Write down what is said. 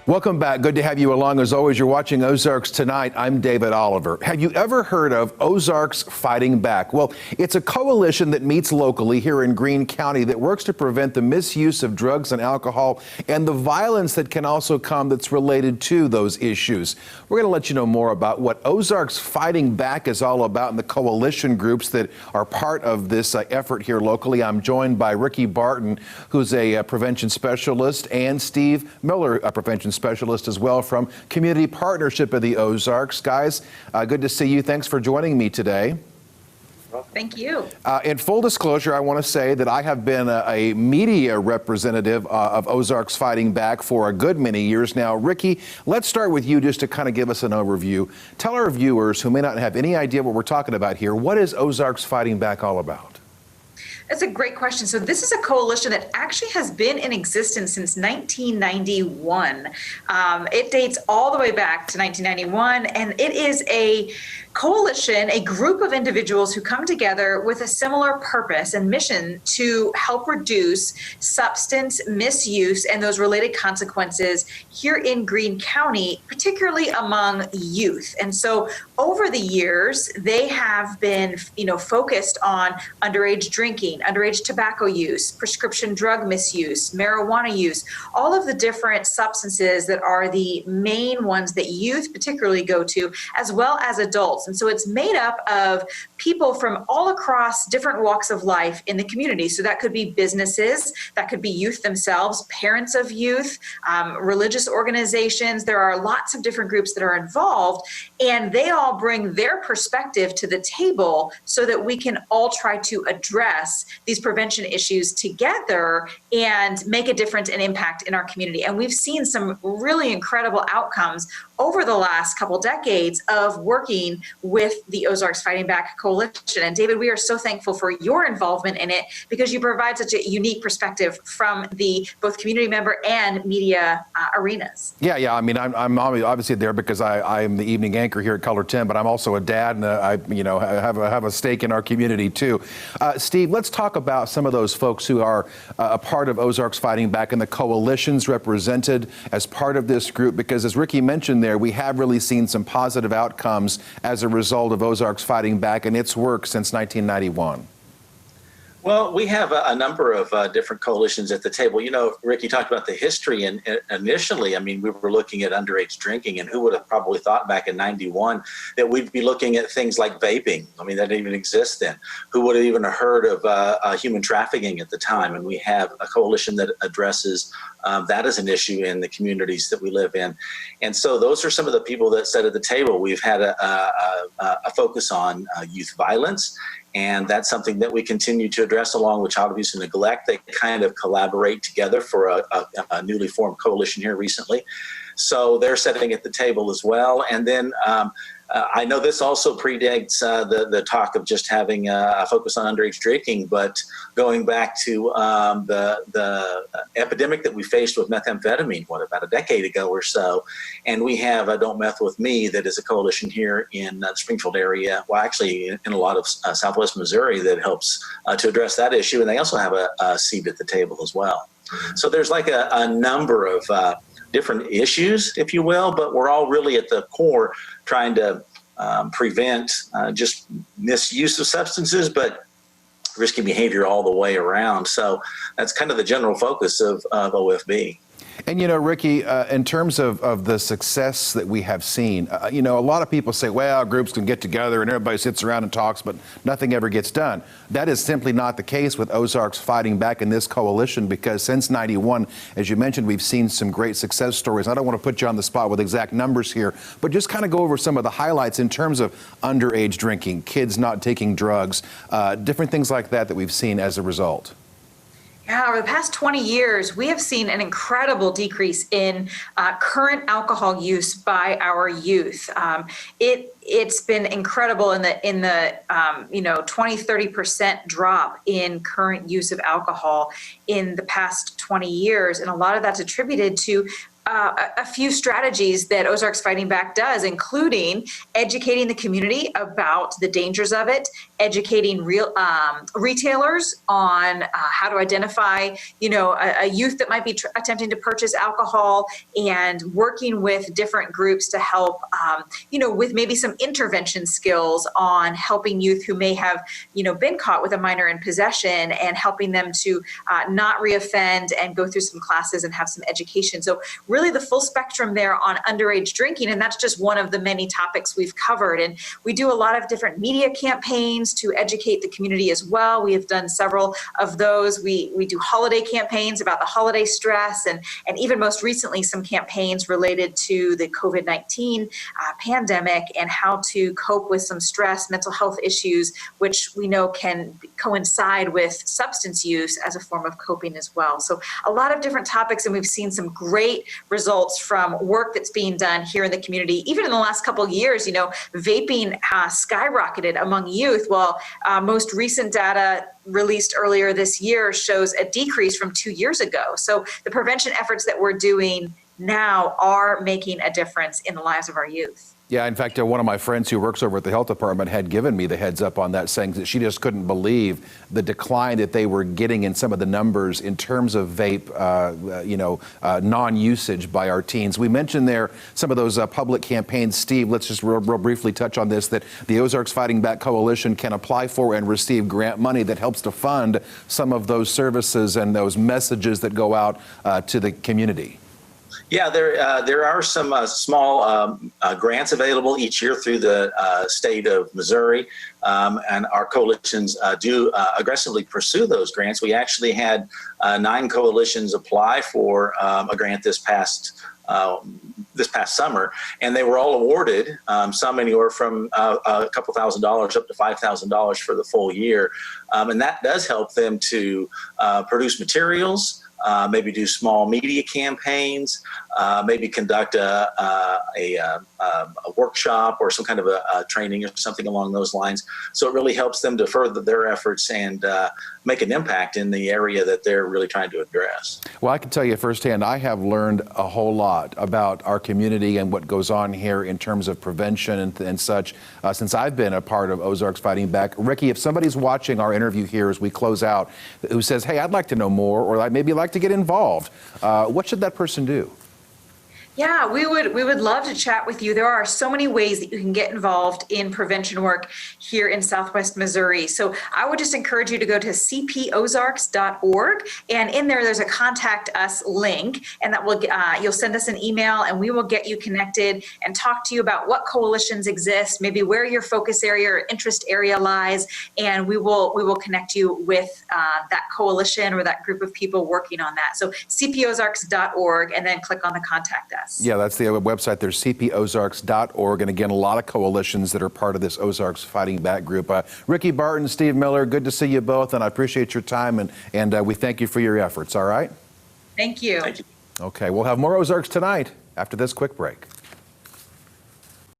Welcome back. Good to have you along. As always, you're watching Ozarks Tonight. I'm David Oliver. Have you ever heard of Ozarks Fighting Back? Well, it's a coalition that meets locally here in Greene County that works to prevent the misuse of drugs and alcohol and the violence that can also come that's related to those issues. We're going to let you know more about what Ozarks Fighting Back is all about and the coalition groups that are part of this effort here locally. I'm joined by Ricky Barton, who's a prevention specialist, and Steve Miller, a prevention specialist as well from Community Partnership of the Ozarks. Guys, good to see you. Thanks for joining me today. Thank you. In full disclosure, I want to say that I have been a media representative of Ozarks Fighting Back for a good many years now. Ricky, let's start with you just to kind of give us an overview. Tell our viewers who may not have any idea what we're talking about here, what is Ozarks Fighting Back all about? That's a great question. So this is a coalition that actually has been in existence since 1991. It dates all the way back to 1991, and it is a coalition, a group of individuals who come together with a similar purpose and mission to help reduce substance misuse and those related consequences here in Greene County, particularly among youth. And so over the years, they have been, focused on underage drinking, underage tobacco use, prescription drug misuse, marijuana use, all of the different substances that are the main ones that youth particularly go to, as well as adults. And so it's made up of people from all across different walks of life in the community. So that could be businesses, that could be youth themselves, parents of youth, religious organizations. There are lots of different groups that are involved, and they all bring their perspective to the table so that we can all try to address these prevention issues together and make a difference and impact in our community. And we've seen some really incredible outcomes over the last couple decades of working with the Ozarks Fighting Back Coalition. And David, we are so thankful for your involvement in it because you provide such a unique perspective from the both community member and media arenas. Yeah. I mean, I'm obviously there because I am the evening anchor here at Color 10, but I'm also a dad, and I have a stake in our community too. Steve, let's talk about some of those folks who are a part of Ozarks Fighting Back and the coalitions represented as part of this group, because as Ricky mentioned there, we have really seen some positive outcomes as a result of Ozarks Fighting Back and its work since 1991. Well, we have a number of different coalitions at the table. Ricky talked about the history, and initially, we were looking at underage drinking, and who would have probably thought back in 91 that we'd be looking at things like vaping? That didn't even exist then. Who would have even heard of human trafficking at the time? And we have a coalition that addresses that as an issue in the communities that we live in. And so those are some of the people that sat at the table. We've had a focus on youth violence, and that's something that we continue to address along with child abuse and neglect. They kind of collaborate together for a newly formed coalition here recently. So they're sitting at the table as well. And then I know this also predates the talk of just having a focus on underage drinking, but going back to the epidemic that we faced with methamphetamine, about a decade ago or so. And we have Don't Meth With Me, that is a coalition here in the Springfield area, well, actually in a lot of Southwest Missouri, that helps to address that issue. And they also have a seat at the table as well. So there's like a number of different issues, if you will, but we're all really at the core trying to prevent just misuse of substances, but risky behavior all the way around. So that's kind of the general focus of OFB. And, Ricky, in terms of the success that we have seen, a lot of people say, well, groups can get together and everybody sits around and talks, but nothing ever gets done. That is simply not the case with Ozarks Fighting Back in this coalition, because since 91, as you mentioned, we've seen some great success stories. I don't want to put you on the spot with exact numbers here, but just kind of go over some of the highlights in terms of underage drinking, kids not taking drugs, different things like that we've seen as a result. Yeah, over the past 20 years, we have seen an incredible decrease in current alcohol use by our youth. It's been incredible in the 20-30% drop in current use of alcohol in the past 20 years, and a lot of that's attributed to a few strategies that Ozarks Fighting Back does, including educating the community about the dangers of it, educating retailers on how to identify, a youth that might be attempting to purchase alcohol, and working with different groups to help, with maybe some intervention skills on helping youth who may have, been caught with a minor in possession, and helping them to not reoffend and go through some classes and have some education. So really the full spectrum there on underage drinking, and that's just one of the many topics we've covered. And we do a lot of different media campaigns to educate the community as well. We have done several of those. We do holiday campaigns about the holiday stress, and even most recently some campaigns related to the COVID-19 pandemic and how to cope with some stress, mental health issues, which we know can coincide with substance use as a form of coping as well. So a lot of different topics, and we've seen some great results from work that's being done here in the community. Even in the last couple of years, vaping skyrocketed among youth. Well, most recent data released earlier this year shows a decrease from 2 years ago. So the prevention efforts that we're doing now are making a difference in the lives of our youth. Yeah, in fact, one of my friends who works over at the health department had given me the heads up on that, saying that she just couldn't believe the decline that they were getting in some of the numbers in terms of vape, non-usage by our teens. We mentioned there some of those public campaigns. Steve, let's just real briefly touch on this, that the Ozarks Fighting Back Coalition can apply for and receive grant money that helps to fund some of those services and those messages that go out to the community. Yeah, there are some small grants available each year through the state of Missouri, and our coalitions do aggressively pursue those grants. We actually had 9 coalitions apply for a grant this past summer, and they were all awarded, some anywhere from a couple $1,000s up to $5,000 for the full year, and that does help them to produce materials. Maybe do small media campaigns, maybe conduct a workshop or some kind of a training or something along those lines. So it really helps them to further their efforts and make an impact in the area that they're really trying to address. Well, I can tell you firsthand, I have learned a whole lot about our community and what goes on here in terms of prevention and such since I've been a part of Ozarks Fighting Back. Ricky, if somebody's watching our interview here as we close out who says, hey, I'd like to know more, or maybe like to get involved, what should that person do? Yeah, we would love to chat with you. There are so many ways that you can get involved in prevention work here in Southwest Missouri. So I would just encourage you to go to cpozarks.org, and in there's a contact us link, and that will you'll send us an email, and we will get you connected and talk to you about what coalitions exist, maybe where your focus area or interest area lies, and we will connect you with that coalition or that group of people working on that. So cpozarks.org, and then click on the contact us. Yeah, that's the website. There's cpozarks.org. And again, a lot of coalitions that are part of this Ozarks Fighting Back group. Ricky Barton, Steve Miller, good to see you both. And I appreciate your time. And we thank you for your efforts. All right? Thank you. Thank you. Okay, we'll have more Ozarks tonight after this quick break.